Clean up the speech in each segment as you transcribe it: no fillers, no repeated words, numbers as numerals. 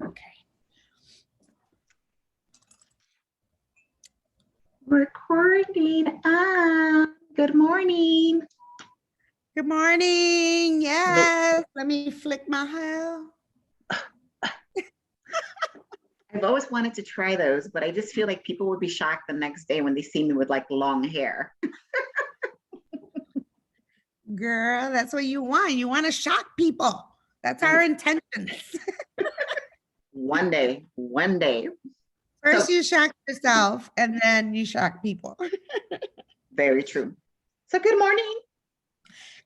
Okay. Recording. Good morning. Good morning. Yes. Let me flick my hair. I've always wanted to try those, but I just feel like people would be shocked the next day when they see me with like long hair. Girl, that's what you want. You want to shock people. That's our intentions. One day. First, So you shock yourself, and then you shock people. very true. So good morning.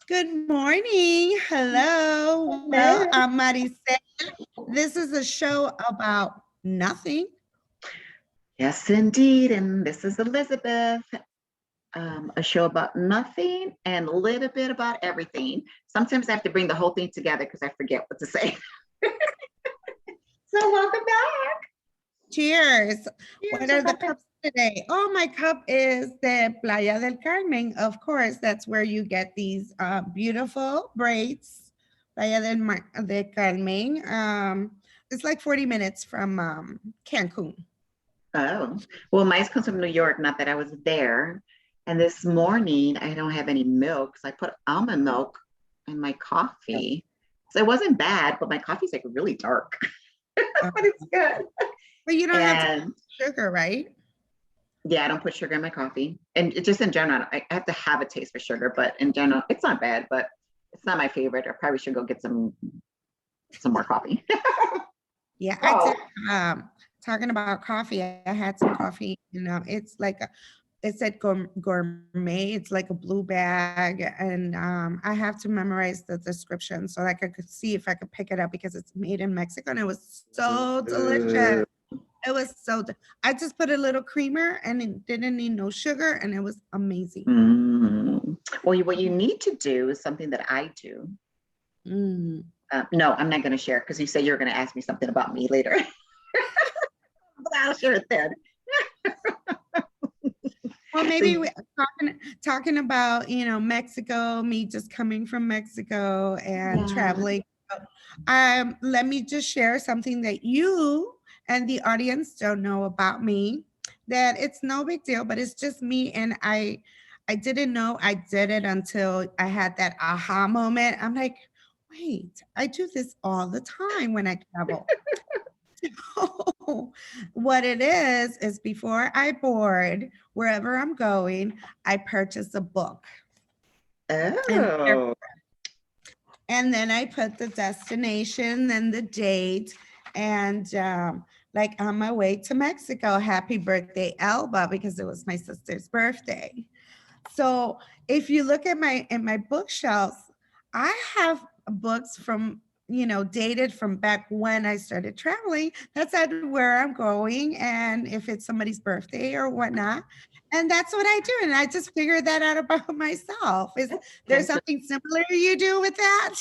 Good morning. Hello. Well, I'm Marisel. This is a show about nothing. Yes, indeed. And this is Elizabeth. A show about nothing and a little bit about everything. Sometimes I have to bring the whole thing together because I forget what to say. So welcome back. Cheers. What are the cups today? Oh, my cup is the Playa del Carmen. Of course, that's where you get these beautiful braids. Playa del Carmen. It's like 40 minutes from Cancun. Oh, well, mine comes from New York, not that I was there. And this morning, I don't have any milk. So I put almond milk in my coffee. So it wasn't bad, but my coffee's like really dark. But it's good. But you don't have sugar, right? Yeah, I don't put sugar in my coffee. And it just in general, I have to have a taste for sugar, but in general, it's not bad, but it's not my favorite. I probably should go get some more coffee. Yeah, I did. Talking about coffee, I had some coffee. It's like it said gourmet. It's like a blue bag, and I have to memorize the description so like I could see if I could pick it up because it's made in Mexico, and it was so delicious. It was I just put a little creamer, and it didn't need no sugar, and it was amazing. Well, what you need to do is something that I do. No, I'm not going to share because you said you're going to ask me something about me later. But I'll share it then. Well, maybe talking about, Mexico, me just coming from Mexico and traveling. Let me just share something that you and the audience don't know about me, that it's no big deal, but it's just me. And I didn't know I did it until I had that aha moment. I'm like, wait, I do this all the time when I travel. What it is before I board, wherever I'm going, I purchase a book. Oh. And then I put the destination and the date and like on my way to Mexico, happy birthday, Elba, because it was my sister's birthday. So if you look at my bookshelves, I have books from, dated from back when I started traveling. That's at where I'm going, and if it's somebody's birthday or whatnot. And that's what I do. And I just figured that out about myself. Is there something similar you do with that?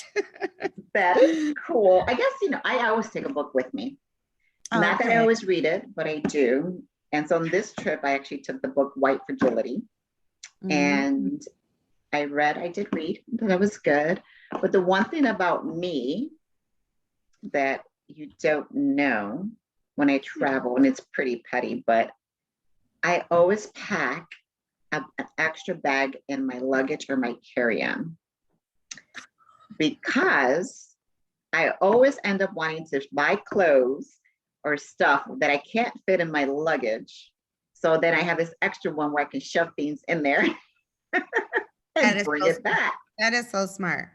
That is cool. I guess, I always take a book with me. Not that I always read it, but I do. And so on this trip, I actually took the book White Fragility. And I did read, that was good. But the one thing about me that you don't know when I travel, and it's pretty petty, but I always pack an extra bag in my luggage or my carry-on because I always end up wanting to buy clothes or stuff that I can't fit in my luggage. So then I have this extra one where I can shove things in there and bring it back. That is so smart.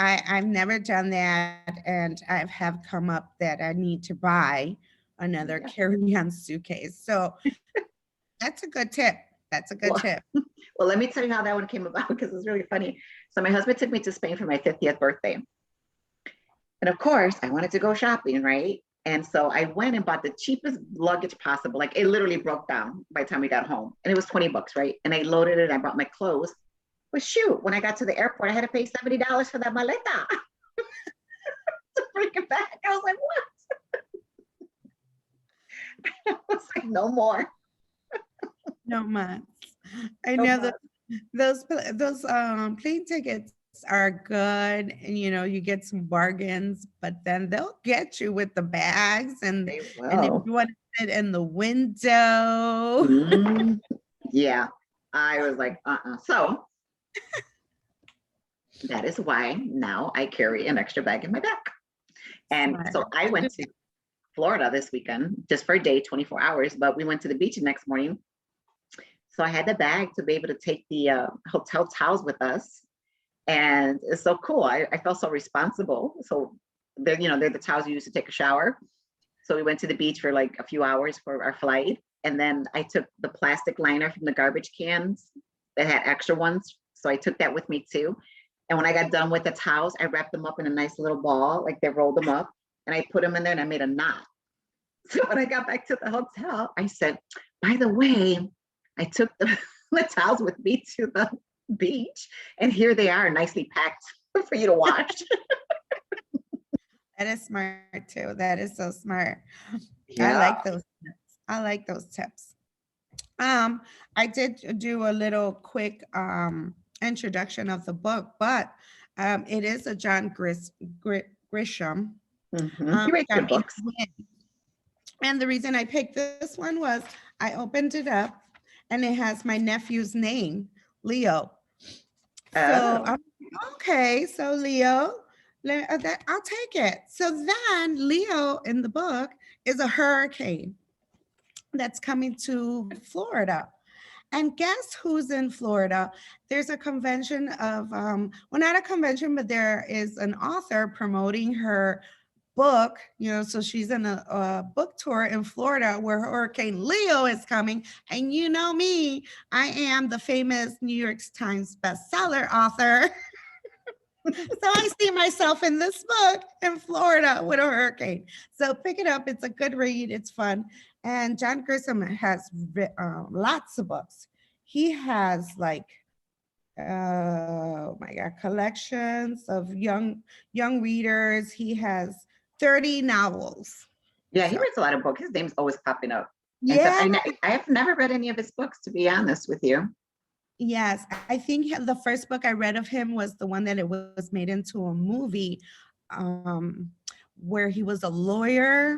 I've never done that, and I have come up that I need to buy another carry-on suitcase. So that's a good tip. That's a good tip. Well, let me tell you how that one came about because it's really funny. So my husband took me to Spain for my 50th birthday. And of course, I wanted to go shopping, right? And so I went and bought the cheapest luggage possible. Like it literally broke down by the time we got home. And it was $20, right? And I loaded it, I brought my clothes. But shoot, when I got to the airport, I had to pay $70 for that maleta to bring it back. I was like, what? I was like, no more. No months. I know that those plane tickets are good, and you get some bargains, but then they'll get you with the bags, They and if will. you want to sit in the window. Mm, yeah. I was like, So that is why now I carry an extra bag in my back. And Smart. so I went to Florida this weekend just for a day, 24 hours, but we went to the beach the next morning. So I had the bag to be able to take the hotel towels with us. And it's so cool. I felt so responsible. So they're the towels you use to take a shower. So we went to the beach for like a few hours for our flight. And then I took the plastic liner from the garbage cans that had extra ones. So I took that with me too. And when I got done with the towels, I wrapped them up in a nice little ball, like they rolled them up, and I put them in there and I made a knot. So when I got back to the hotel, I said, by the way, I took the towels with me to the beach, and here they are, nicely packed for you to wash. That is smart too. That is so smart. I Yeah. like those tips. I like those tips. I did do a little quick introduction of the book, but it is a Grisham. He writes good Got me to books. win. And the reason I picked this one was I opened it up and it has my nephew's name, Leo. So Oh, I'm okay. So Leo, I'll take it. So then Leo in the book is a hurricane that's coming to Florida. And guess who's in Florida? There's a convention of, well, not a convention, but there is an author promoting her book, so she's in a book tour in Florida where Hurricane Leo is coming. And you know me, I am the famous New York Times bestseller author. So I see myself in this book in Florida with a hurricane. So pick it up. It's a good read. It's fun. And John Grisham has lots of books. He has like, oh my God, collections of young readers. He has 30 novels. yeah, he So writes a lot of books. His name's always popping up and stuff. yeah, I have never read any of his books, to be honest with you. yes. I think the first book I read of him was the one that it was made into a movie, um, where he was a lawyer.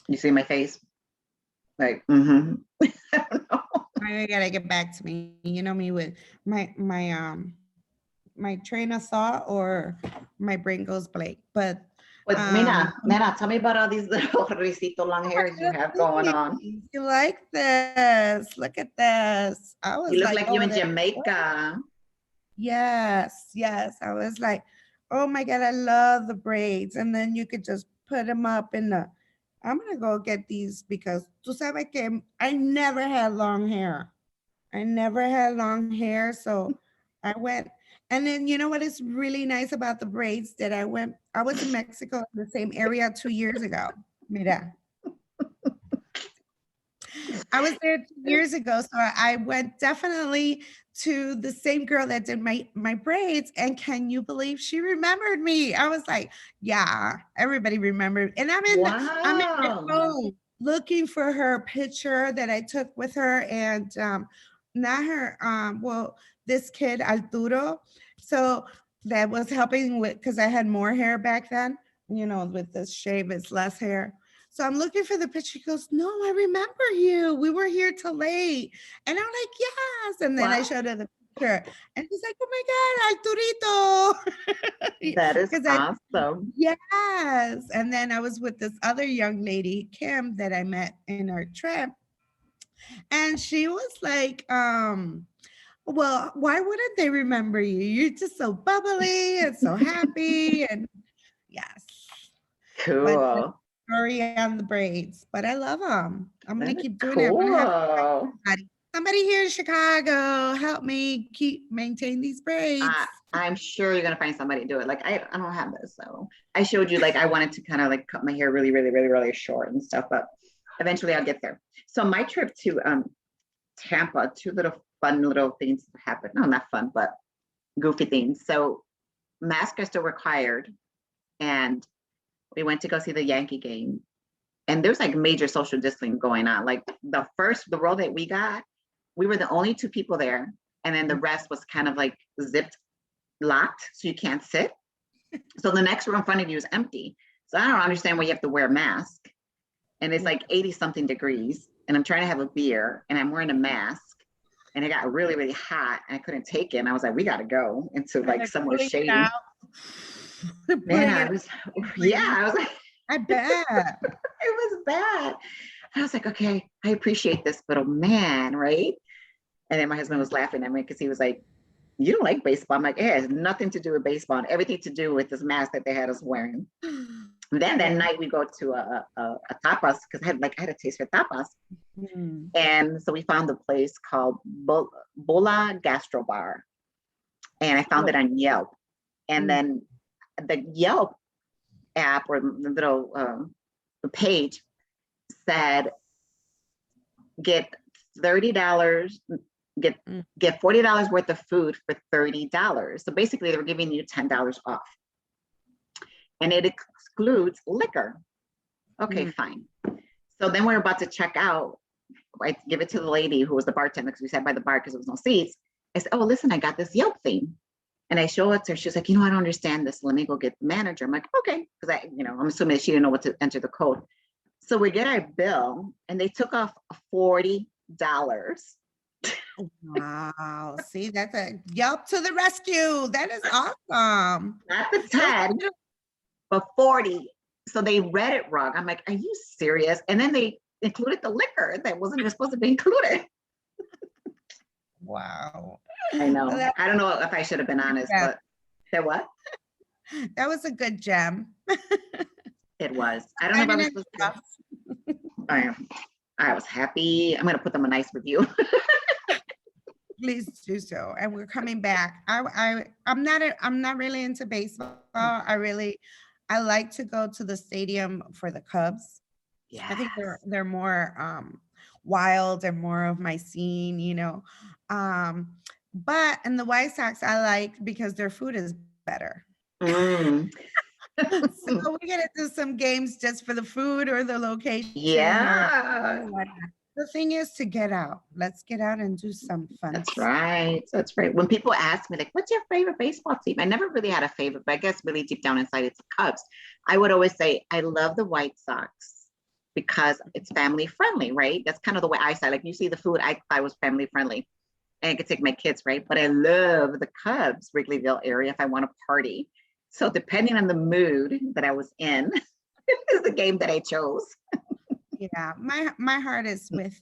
You see my face? Like, I don't know. I gotta get back to me. You know me with my train of thought, or my brain goes blank. But But um Nana, tell me about all these little risito long hairs you have going on. you like this? Look at this. I You was look like, like you oh, in what? Jamaica. Yes. I was like, oh my God, I love the braids. And then you could just put them up in the. I'm gonna go get these because tú sabes que I never had long hair. I never had long hair, so I went. And then you know what is really nice about the braids that I was in Mexico in the same area 2 years ago. Mira, I was there 2 years ago, so I went definitely to the same girl that did my braids. And can you believe she remembered me? I was like, yeah, everybody remembered. And I'm in my Wow. phone looking for her picture that I took with her, and not her. Well, this kid Arturo, so that was helping with because I had more hair back then. With this shave, it's less hair. So I'm looking for the picture. She goes, no, I remember you. We were here till late. And I'm like, yes. And then I Wow. showed her the picture. And she's like, oh my God, Arturito. That is Because awesome. yes. And then I was with this other young lady, Kim, that I met in our trip. And she was like, well, why wouldn't they remember you? You're just so bubbly and so happy. And yes. But Cool. story on the braids, but I love them. I'm gonna That is keep doing it. I'm gonna have cool. somebody here in Chicago help me keep maintain these braids. I'm sure you're gonna find somebody to do it. Like I don't have this, so I showed you. Like I wanted to kind of like cut my hair really, really, really, really short and stuff, but eventually I'll get there. So my trip to Tampa, two little fun little things happened. No, not fun, but goofy things. So masks are still required, and we went to go see the Yankee game. And there's like major social distancing going on. Like the row that we got, we were the only two people there. and then the rest was kind of like zipped, locked, so you can't sit. So the next row in front of you is empty. So I don't understand why you have to wear a mask. And it's like 80 something degrees, and I'm trying to have a beer, and I'm wearing a mask, and it got really, really hot, and I couldn't take it. And I was like, we got to go into like somewhere shady. Man, I was like, I bet. It was bad. I was like, okay, I appreciate this, but oh man, right? And then my husband was laughing at me because he was like, you don't like baseball. I'm like, it has nothing to do with baseball and everything to do with this mask that they had us wearing. And then that night we go to a tapas because I had a taste for tapas. And so we found a place called Bola Gastro Bar. And I found it on Yelp. And then the Yelp app or the little the page said, get $30, get $40 worth of food for $30. So basically they were giving you $10 off. And it excludes liquor. Okay, fine. So then we're about to check out. I give it to the lady who was the bartender because we sat by the bar because there was no seats. I said, oh, listen, I got this Yelp thing. And I show it to her. She's like, I don't understand this. Let me go get the manager. I'm like, okay. Because I'm assuming that she didn't know what to enter the code. So we get our bill and they took off $40. Wow. See, that's a Yelp to the rescue. That is awesome. Not the 10, but 40. So they read it wrong. I'm like, are you serious? And then they included the liquor that wasn't even supposed to be included. Wow. I know. I don't know if I should have been honest, but that what? That was a good gem. It was. I don't know if I was supposed to. I was happy. I'm going to put them a nice review. Please do so. And we're coming back. I'm not really into baseball. I like to go to the stadium for the Cubs. Yeah. I think they're more wild and more of my scene, but in the White Sox I like because their food is better. So we're gonna do some games just for the food or the location. Yeah. The thing is to get out. Let's get out and do some fun. That's right. That's right. When people ask me, like, what's your favorite baseball team? I never really had a favorite, but I guess really deep down inside, it's the Cubs. I would always say, I love the White Sox because it's family friendly, right? That's kind of the way I say, like, you see the food, I thought was family friendly. And I could take my kids, right? But I love the Cubs, Wrigleyville area, if I want to party. So depending on the mood that I was in, is the game that I chose. Yeah, my heart is with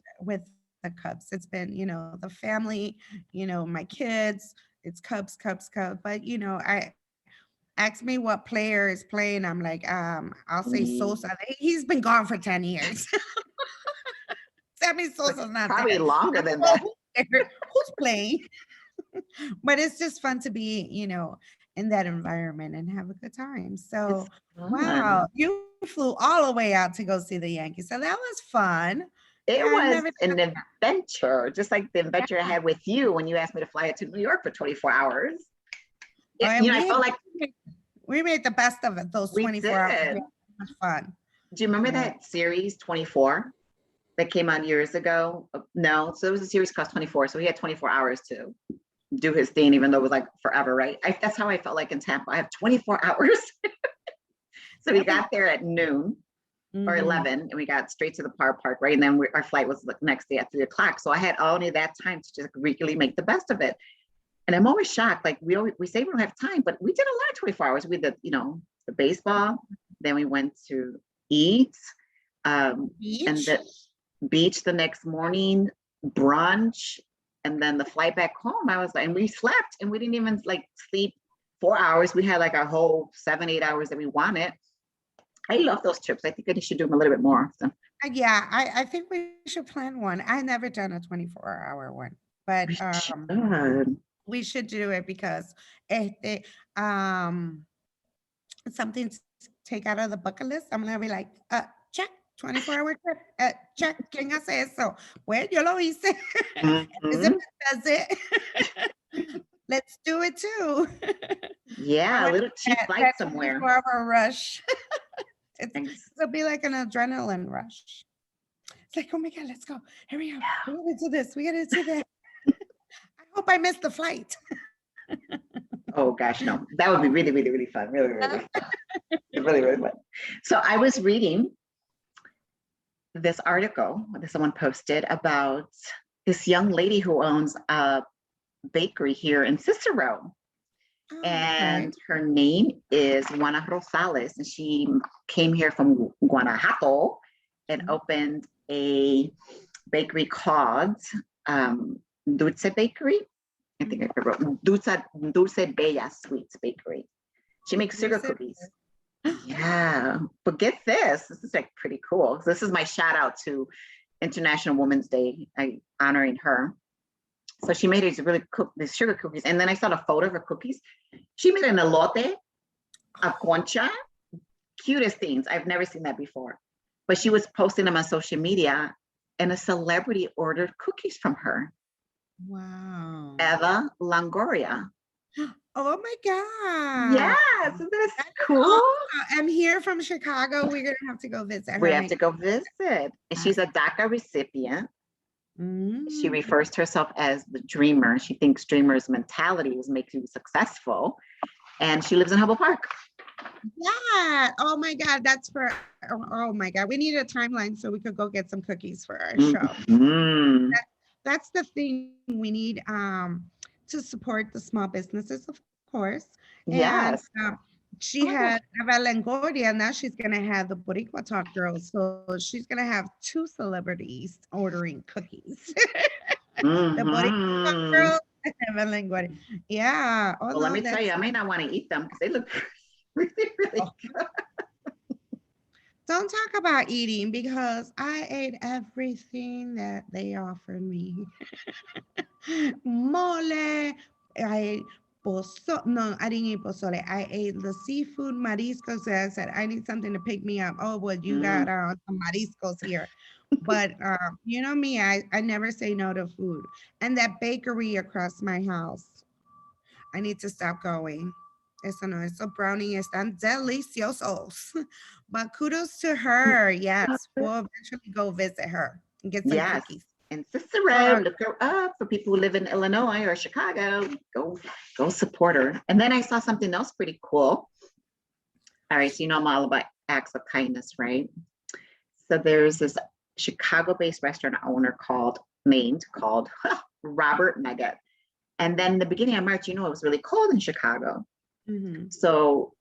the Cubs. It's been, the family, my kids, it's Cubs. But, I ask me what player is playing. I'm like, I'll say Sosa. He's been gone for 10 years. Sammy Sosa's not probably there. Longer than that. Who's playing? But it's just fun to be, in that environment and have a good time. So, wow, you flew all the way out to go see the Yankees. So that was fun. It was an adventure, just like the adventure I had with you when you asked me to fly out to New York for 24 hours. I felt like we made the best of it, those 24 hours. It was fun. Do you remember that series 24 that came out years ago? No, so it was a series called 24. So he had 24 hours to do his thing, even though it was like forever, right? That's how I felt like in Tampa. I have 24 hours. So we got there at noon or 11 and we got straight to the park, right? And then our flight was the next day at 3 o'clock. So I had only that time to just really make the best of it. And I'm always shocked. Like we say we don't have time, but we did a lot of 24 hours. We did, the baseball. Then we went to eat, and the beach the next morning, brunch, and then the flight back home. I was like, and we slept, and we didn't even sleep 4 hours. We had like our whole 7-8 hours that we wanted. I love those trips. I think I should do them a little bit more. So. Yeah, I think we should plan one. I've never done a 24-hour one, but we should do it because it's something to take out of the bucket list. I'm gonna be like, check, 24-hour trip, check. ¿Quién hace eso? Well, yo lo hice. Elizabeth does it. Let's do it too. Yeah, a little cheap flight somewhere. 24-hour rush. It'll be like an adrenaline rush. It's like, oh my God, let's go. Hurry up. We gotta do this. We gotta do that. I hope I missed the flight. Oh gosh, no, that would be really, really, really fun. Really, really fun. Really, really fun. So I was reading this article that someone posted about this young lady who owns a bakery here in Cicero. Oh, And okay. her name is Juana Rosales, and she came here from Guanajuato and opened a bakery called Dulce Bakery. I think I wrote Dulce Bella Sweets Bakery. She makes sugar cookies. Yeah, but get this. This is like pretty cool. This is my shout out to International Women's Day, honoring her. So she made these sugar cookies. And then I saw a photo of her cookies. She made an elote, a concha, cutest things. I've never seen that before. But she was posting them on social media, and a celebrity ordered cookies from her. Wow. Eva Longoria. Oh my God. Yes, isn't this cool? Awesome. I'm here from Chicago. We're going to have to go visit her. We have to go visit. And she's a DACA recipient. She refers to herself as the dreamer. She thinks dreamers' mentality makes you successful. And she lives in Humboldt Park. Yeah. Oh my God. Oh my God. We need a timeline so we could go get some cookies for our show. That's the thing we need to support the small businesses, of course. Yes. And she had Eva Longoria, now she's going to have the Boricua Talk girls. So she's going to have 2 celebrities ordering cookies. The Boricua Talk girls and Eva Longoria. Yeah. Well, let me tell you, I may not want to eat them because they look really, really good. Don't talk about eating because I ate everything that they offered me. Mole. I ate pozole. No, I didn't eat pozole. I ate the seafood mariscos. I said, I need something to pick me up. Oh, well, you got some mariscos here. But you know me, I never say no to food. And that bakery across my house, I need to stop going. Eso no, esos brownies están deliciosos. But kudos to her. Yes, we'll eventually go visit her and get some cookies. And Cicero, look her up for people who live in Illinois or Chicago. Go support her. And then I saw something else pretty cool. All right, so you know I'm all about acts of kindness, right? So there's this Chicago-based restaurant owner named Robert Nugget. And then the beginning of March, you know, it was really cold in Chicago. So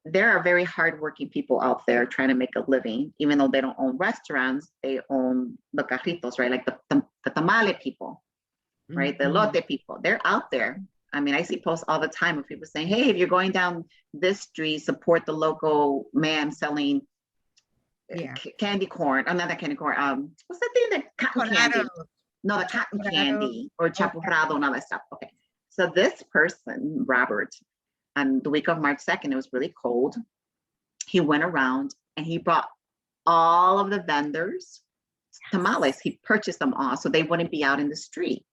there are very hardworking people out there trying to make a living, even though they don't own restaurants, they own the carritos, right? Like the tamale people, right? The elote people, they're out there. I mean, I see posts all the time of people saying, hey, if you're going down this street, support the local man selling candy corn. Not that candy corn. What's the thing that cotton candy? No, the cotton candy or champurrado and all that stuff. Okay. So this person, Robert, on the week of March 2nd, it was really cold. He went around and he brought all of the vendors tamales. He purchased them all so they wouldn't be out in the street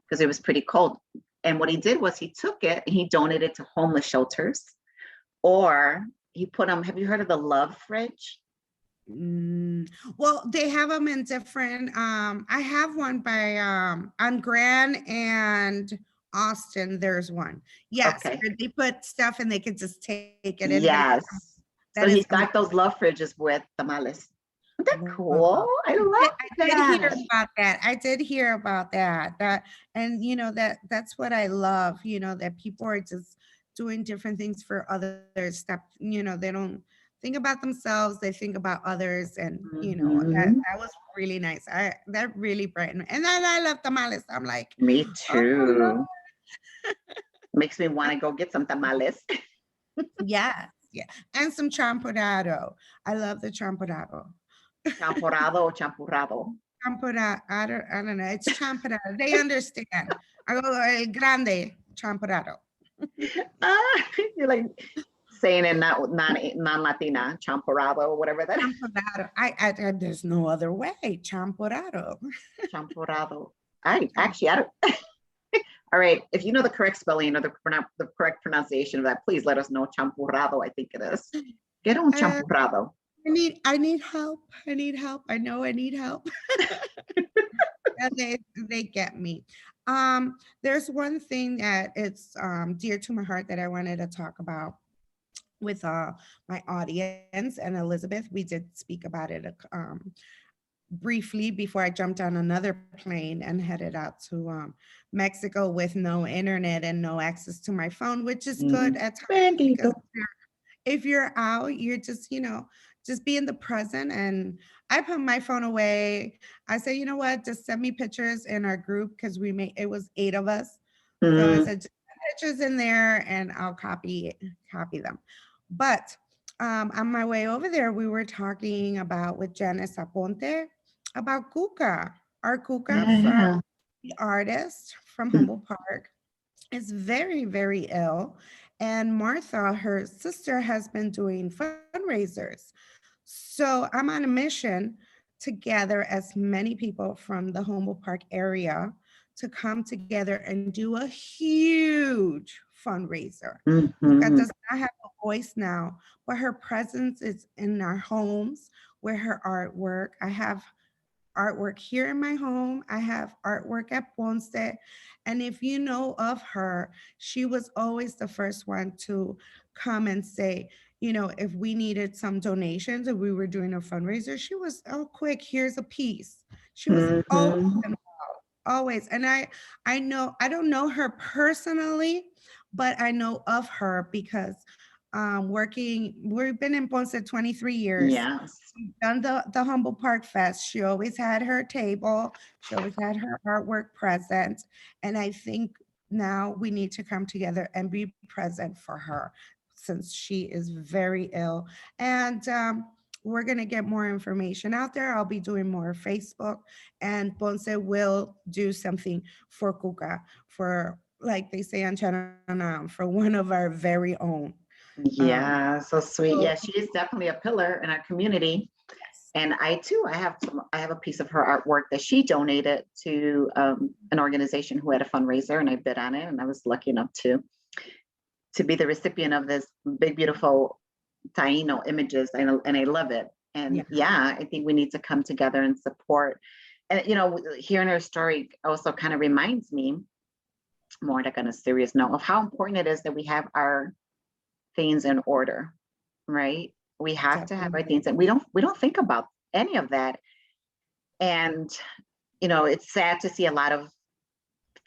because it was pretty cold. And what he did was he took it and he donated it to homeless shelters, or he put them. Have you heard of the Love Fridge? Well, they have them in different. I have one by on Grand and Austin. There's one. Yes, where they put stuff and they can just take it. Yes. So he got those Love Fridges with tamales. Isn't that cool? I love that. I did hear about that. I did hear about that. And you know that's what I love. You know that people are just doing different things for others. That you know they don't think about themselves. They think about others, and you know that was really nice. That really brightened. And then I love tamales. I'm like, me too. Makes me want to go get some tamales. Yeah, and some champurrado. I love the champurrado. Champurrado or champurrado? Champurrado. I don't know. It's champurrado. They understand. I go grande champurrado. You're like saying it non-Latina, champurrado or whatever that is. Champurrado. There's no other way. Champurrado. Champurrado. I don't. All right. If you know the correct spelling or the correct pronunciation of that, please let us know. Champurrado, I think it is. Get on champurrado. I need help. I know I need help. And they get me. There's one thing that it's dear to my heart that I wanted to talk about with my audience and Elizabeth. We did speak about it briefly before I jumped on another plane and headed out to Mexico with no internet and no access to my phone, which is good at times Bendito. because if you're out, you're just, just be in the present. And I put my phone away. I said, you know what, just send me pictures in our group because it was 8 of us. So I Mm, said, just put pictures in there and I'll copy them. But on my way over there, we were talking about with Janice Aponte about Kuka, our Kuka yeah, from yeah. the artist from Mm, Humboldt Park is very, very ill. And Martha, her sister, has been doing fundraisers. So I'm on a mission to gather as many people from the Humboldt Park area to come together and do a huge fundraiser. Kuka mhm. does not have a voice now, but her presence is in our homes where her artwork. I have artwork here in my home. I have artwork at Ponce. And if you know of her, she was always the first one to come and say, if we needed some donations or we were doing a fundraiser, she was, oh, quick, here's a piece. She was always Mhm. involved, always. And I know, I don't know her personally, but I know of her because we've been in Ponce 23 years, Yes. done the Humble Park Fest. She always had her table. She always had her artwork present. And I think now we need to come together and be present for her since she is very ill. And we're going to get more information out there. I'll be doing more Facebook, and Ponce will do something for Cuca, for, like they say on Channel 9, for one of our very own. Um, Yeah, so sweet. so, Yeah, she is definitely a pillar in our community. yes. And I too, I have a piece of her artwork that she donated to an organization who had a fundraiser, and I bid on it, and I was lucky enough to be the recipient of this big, beautiful Taino images, and I love it. Yeah. And yeah, I think we need to come together and support. And hearing her story also kind of reminds me, more like on a serious note, of how important it is that we have our things in order, right? We have to have our Definitely. things, and we don't think about any of that. And it's sad to see a lot of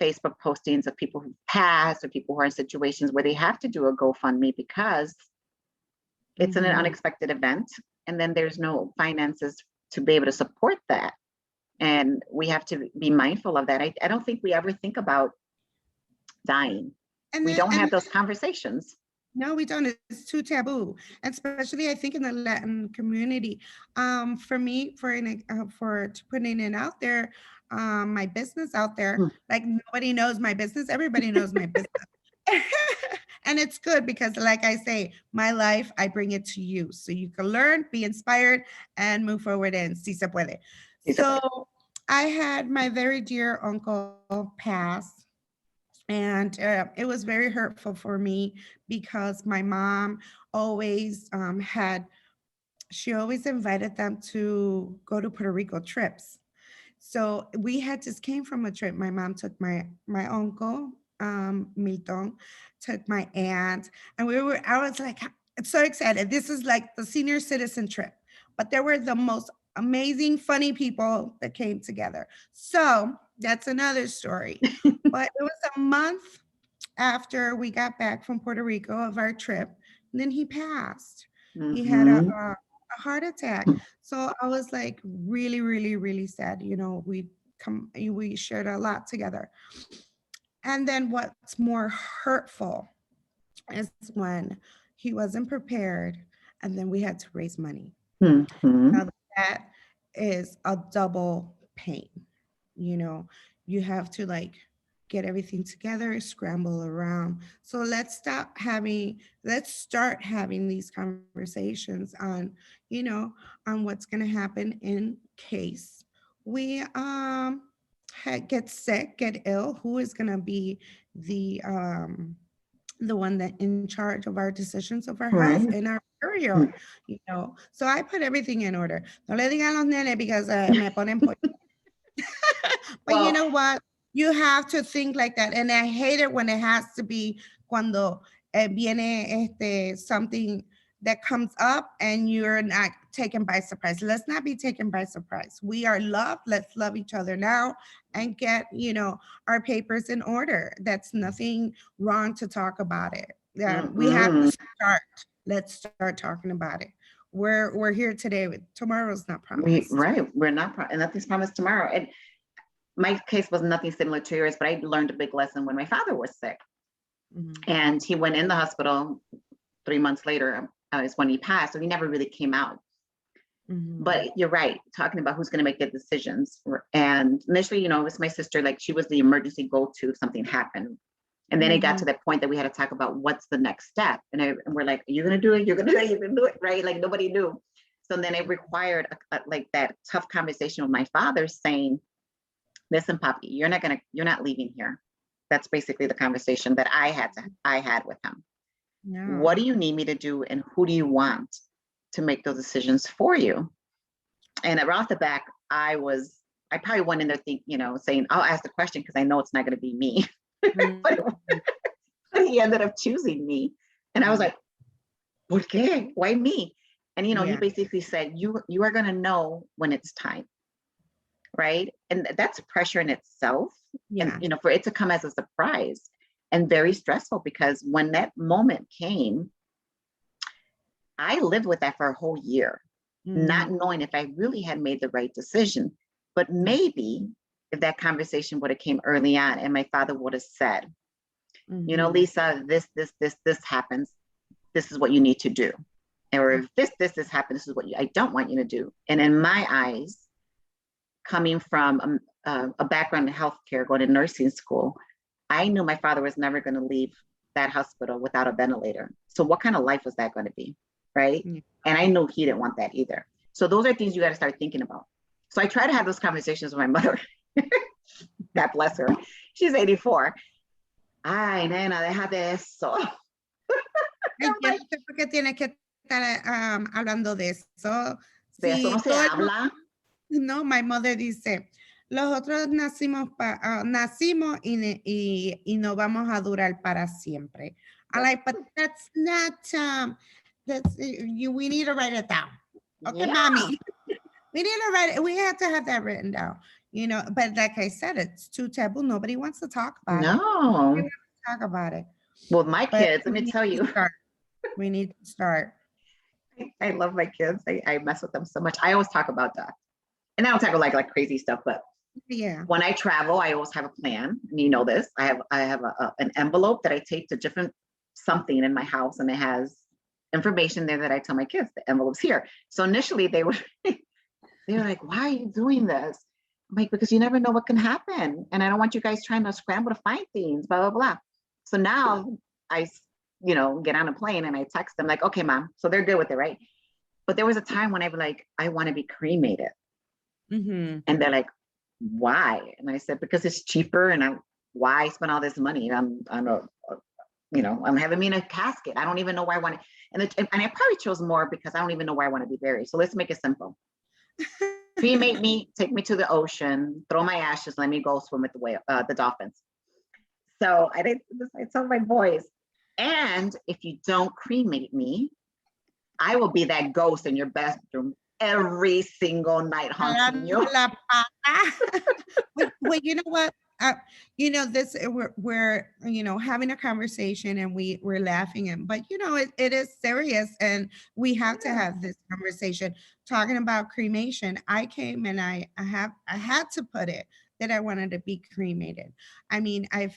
Facebook postings of people who passed or people who are in situations where they have to do a GoFundMe because it's an Mhm. unexpected event, and then there's no finances to be able to support that. And we have to be mindful of that. I don't think we ever think about dying. And We then, don't have and those conversations. no, we don't. It's too taboo, and especially I think in the Latin community. For me, for putting it out there, my business out there, Hmm. like nobody knows my business. Everybody knows my business. And it's good because, like I say, my life, I bring it to you so you can learn, be inspired, and move forward. And si se puede. Sí se puede. So I had my very dear uncle pass, and it was very hurtful for me because my mom always she always invited them to go to Puerto Rico trips. So we had just came from a trip. My mom took my uncle, Milton, took my aunt, and I was like so excited. This is like the senior citizen trip, but there were the most amazing, funny people that came together. So that's another story. But it was a month after we got back from Puerto Rico of our trip, and then he passed. He had Mm-hmm. a heart attack. So I was like really, really, really sad. We shared a lot together. And then what's more hurtful is when he wasn't prepared, and then we had to raise money. Mm-hmm. Now that is a double pain. You know, you have to like get everything together, scramble around. So let's start having these conversations on what's going to happen in case we get sick, get ill, who is going to be the um the one that in charge of our decisions of our health Right. and our burial. So I put everything in order. No le digan a los nenes because me ponen pollo. But you Well, know what? You have to think like that. And I hate it when it has to be cuando viene something that comes up and you're not taken by surprise. Let's not be taken by surprise. We are loved. Let's love each other now and get, our papers in order. That's nothing wrong to talk about it. We have to start. Let's start talking about it. We're here today. Tomorrow's not promised. We're not, and nothing's promised tomorrow. And my case was nothing similar to yours, but I learned a big lesson when my father was sick. And he went in the hospital 3 months later is when he passed. So he never really came out. But you're right, talking about who's going to make the decisions. And initially, it was my sister, like she was the emergency go-to if something happened. And then it got to that point that we had to talk about what's the next step. And we're like, you're going to do it, you're going to do it, you're going to do it, right? Like nobody knew. So then it required like that tough conversation with my father saying, listen, Poppy, you're not leaving here. That's basically the conversation that I had with him. Yeah. What do you need me to do? And who do you want to make those decisions for you? And right off the back, I probably went in there saying, I'll ask the question because I know it's not going to be me. But he ended up choosing me. And I was like, ¿por qué? Why me? And, he basically said, you are going to know when it's time. Right. And that's pressure in itself. Yeah. And, for it to come as a surprise and very stressful, because when that moment came, I lived with that for a whole year, not knowing if I really had made the right decision. But maybe if that conversation would have came early on and my father would have said, Lisa, this happens. This is what you need to do. Or if this happens, this is what I don't want you to do. And in my eyes, coming from a background in healthcare, going to nursing school, I knew my father was never going to leave that hospital without a ventilator. So what kind of life was that going to be, right? Yeah. And I knew he didn't want that either. So those are things you got to start thinking about. So I try to have those conversations with my mother. God bless her. She's 84. Ay, nena, déjate eso. ¿Por qué tiene que estar hablando de eso? De eso no se habla. No, my mother dice, los otros nacimos y no vamos a durar para siempre. I'm like, but that's not, we need to write it down. Okay, mommy. We need to write it. We have to have that written down, but like I said, it's too taboo. Nobody wants to talk about it. No. Talk about it. Well, my kids, let me tell you. We need to start. I love my kids. I mess with them so much. I always talk about that. And I don't talk about like crazy stuff, but when I travel, I always have a plan. And you know this. I have an envelope that I take to different something in my house, and it has information there that I tell my kids. The envelope's here. So initially they were like, "Why are you doing this?" I'm like, "Because you never know what can happen, and I don't want you guys trying to scramble to find things." Blah blah blah. So now I, get on a plane and I text them like, "Okay, Mom." So they're good with it, right? But there was a time when I'd be like, "I want to be cremated." And they're like, why? And I said, because it's cheaper, and why spend all this money? I'm having me in a casket. I don't even know where I want it. And I probably chose more because I don't even know where I want to be buried. So let's make it simple. Cremate me, take me to the ocean, throw my ashes, let me go swim with the dolphins. So I told my boys, and if you don't cremate me, I will be that ghost in your bedroom every single night haunting you. Well, you know what? We're having a conversation and we're laughing, but it is serious, and we have to have this conversation talking about cremation. I came and I had to put it that I wanted to be cremated. I mean, I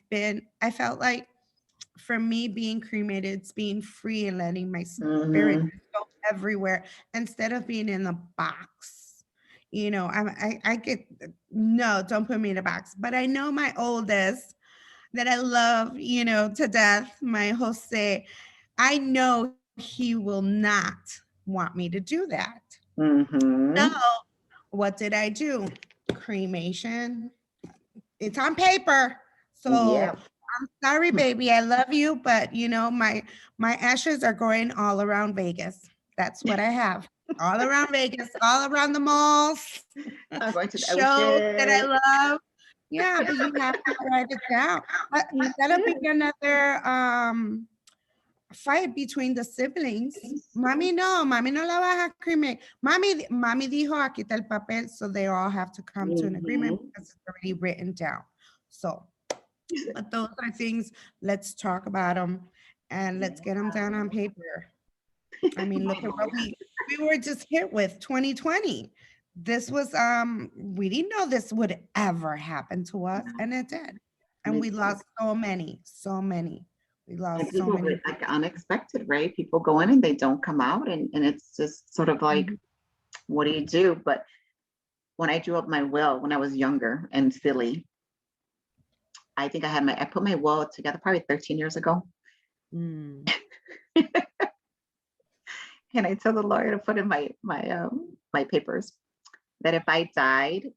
felt like, for me, being cremated, it's being free and letting my spirit go everywhere instead of being in a box. I get, no, don't put me in a box. But I know my oldest that I love, to death, my Jose, I know he will not want me to do that. So what did I do? Cremation. It's on paper. So yeah. I'm sorry, baby. I love you, but my ashes are going all around Vegas. That's what I have. All around Vegas, all around the malls. I'm going to the shows that I love. Yeah, but you have to write it down. That'll be another fight between the siblings. Mami no la vas a crimen. Mami dijo, aquí está el papel, so they all have to come to an agreement because it's already written down. So, but those are things, let's talk about them and let's get them down on paper. I mean, look at what we were just hit with 2020. This was, we didn't know this would ever happen to us, and it did. And we lost so many. We lost so many. Like unexpected, right? People go in and they don't come out, and it's just sort of like, what do you do? But when I drew up my will when I was younger and silly, I think I put my will together probably 13 years ago. And I told the lawyer to put in my papers that if I died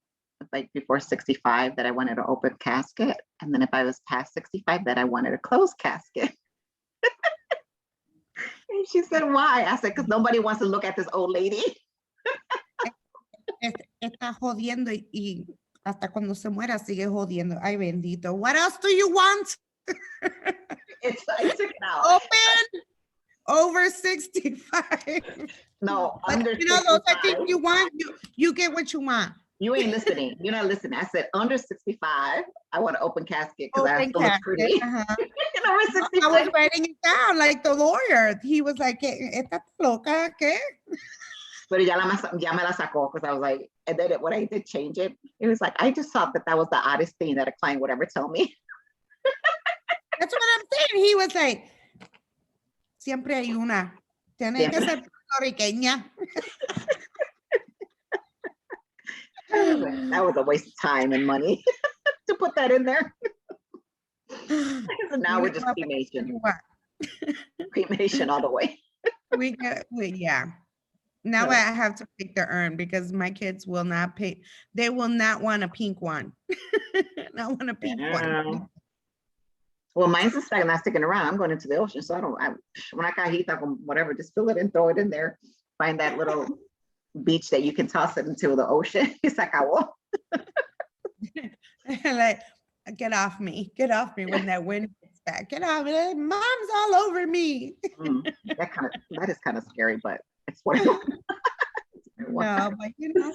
like before 65, that I wanted an open casket, and then if I was past 65, that I wanted a closed casket. And she said, "Why?" I said, "Because nobody wants to look at this old lady." Está jodiendo y hasta cuando se muera sigue jodiendo. Ay, bendito. What else do you want? I took it out. Open over 65. No, but under you know, 65. those are things you want. You get what you want. You ain't listening. You're not listening. I said under 65, I want an open casket because I still look pretty. Over 65. I was writing it down like the lawyer. He was like, "¿Estás loca? ¿Qué?" But ya me la sacó because I was like, and then when I did change it, it was like, I just thought that was the oddest thing that a client would ever tell me. That's what I'm saying. He was like, siempre hay una. Tiene que ser puertorriqueña. That was a waste of time and money to put that in there. So now we're just cremation. Cremation all the way. Yeah. Now I have to pick the urn because my kids will not pick. They will not want a pink one. Not want a pink one. Well, mine's just like not sticking around. I'm going into the ocean, so when I got heat, whatever, just fill it and throw it in there. Find that little beach that you can toss it into the ocean. It's like, like, get off me when that wind gets back. Get off me. Mom's all over me. That is kind of scary, but it's what no, but you know,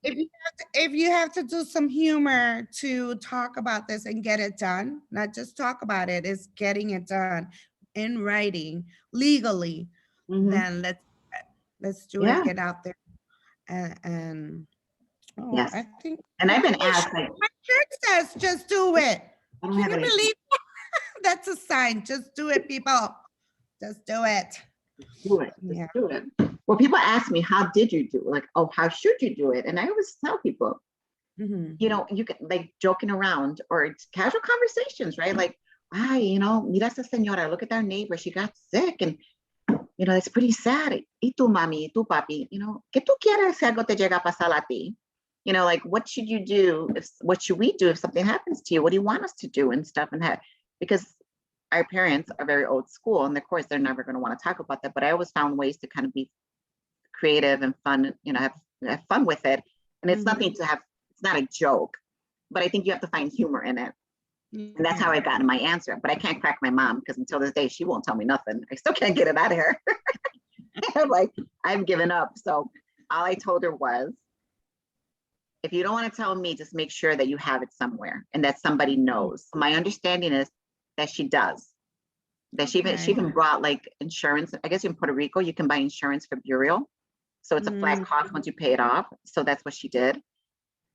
if you have to do some humor to talk about this and get it done, not just talk about it, is getting it done in writing legally, then let's do it, get out there. And yes. I think, and I've been asked, my church says just do it. Can you believe that's a sign? Just do it, people. Just do it. Do it. Just do it. Well, people ask me, how did you do it? Like, oh, how should you do it? And I always tell people, you know, you can, like, joking around or it's casual conversations, right? Like, you know, mira esa señora, look at our neighbor, she got sick and, you know, it's pretty sad. Y tu mami, tu papi, you know, ¿qué tú quieres si algo te llega a pasar a ti? You know, like, what should you do? What should we do if something happens to you? What do you want us to do and stuff? And because our parents are very old school, and of course they're never going to want to talk about that. But I always found ways to kind of be creative and fun, you know, have fun with it. And it's nothing to have, it's not a joke, but I think you have to find humor in it. And that's how I got in my answer. But I can't crack my mom because until this day, she won't tell me nothing. I still can't get it out of her. I'm like, I've given up. So all I told her was, if you don't want to tell me, just make sure that you have it somewhere and that somebody knows. So my understanding is that she does. That she even brought like insurance. I guess in Puerto Rico, you can buy insurance for burial. So it's a flat cost once you pay it off. So that's what she did.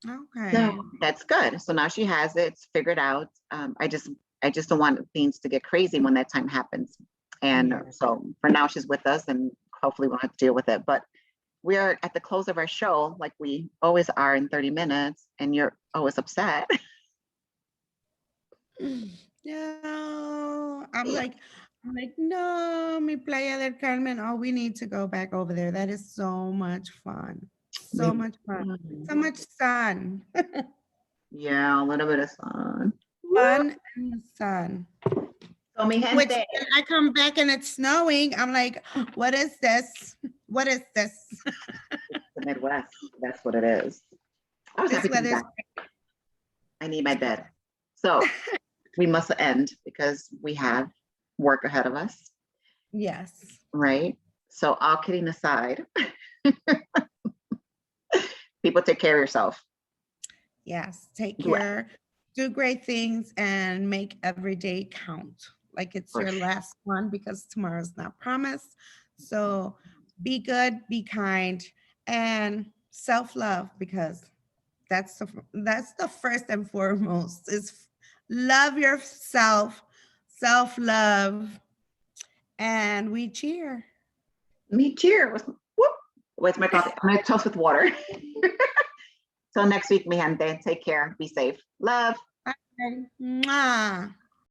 Okay. So that's good. So now she has it, it's figured out. I just don't want things to get crazy when that time happens. And so for now she's with us and hopefully we won't have to deal with it. But we are at the close of our show, like we always are in 30 minutes, and you're always upset. No, I'm like, no, mi Playa del Carmen. Oh, we need to go back over there. That is so much fun. So much fun. So much sun. Yeah, a little bit of sun. Fun and sun. So mi gente. Which when I come back and it's snowing, I'm like, what is this? What is this? The Midwest. That's what it is. I was happy to be back. I need my bed. So we must end because we have work ahead of us. Yes. Right. So all kidding aside, people take care of yourself. Yes. Take care. Do great things and make every day count. Like it's your last one because tomorrow's not promised. So be good, be kind, and self-love because that's the first and foremost is love yourself, self-love, and we cheer. Me cheer. Whoop. Where's my coffee? I'm gonna toast with water. Till next week, mi gente. Take care. Be safe. Love. Okay. Mwah.